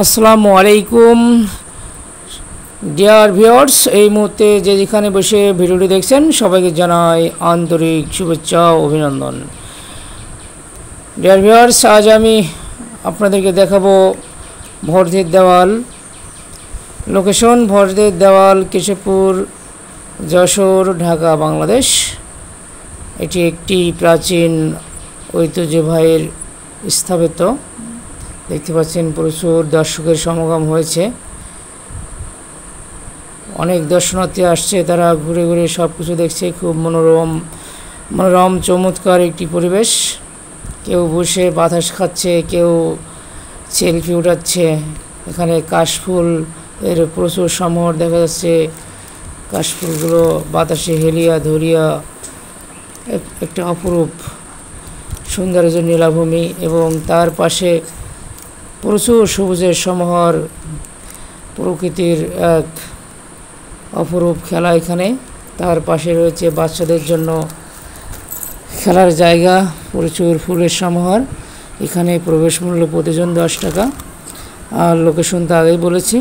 আসসালামু আলাইকুম dear viewers, এই মুহূর্তে যে যেখানে বসে ভিডিওটি দেখছেন সবাইকে জানাই আন্তরিক শুভেচ্ছা ও অভিনন্দন। ডিয়ার ভিউয়ার্স, আজ আমি আপনাদেরকে দেখাবো ভরদের দেওয়াল। লোকেশন ভরদের দেওয়াল, কেশবপুর, যশোর, ঢাকা, বাংলাদেশ। এটি একটি প্রাচীন ঐতিহ্যবাহীর স্থাপিত। দেখতে পাচ্ছেন প্রচুর দর্শকের সমাগম হয়েছে, অনেক দর্শনার্থী আসছে, তারা ঘুরে ঘুরে সব কিছু দেখছে। খুব মনোরম চমৎকার একটি পরিবেশ। কেউ বসে বাতাস খাচ্ছে, কেউ সেলফি উঠাচ্ছে। এখানে কাশফুল এর প্রচুর সমাহার দেখা যাচ্ছে। কাশফুলগুলো বাতাসে হেলিয়া ধরিয়া একটা অপরূপ সৌন্দর্য নীলাভূমি, এবং তার পাশে প্রচুর সবুজের সমাহার, প্রকৃতির এক অপরূপ খেলা এখানে। তার পাশে রয়েছে বাচ্চাদের জন্য খেলার জায়গা, প্রচুর ফুলের সমাহার। এখানে প্রবেশ মূল্য প্রতিজন 10 টাকা। আর লোকেশন তো আগেই বলেছি।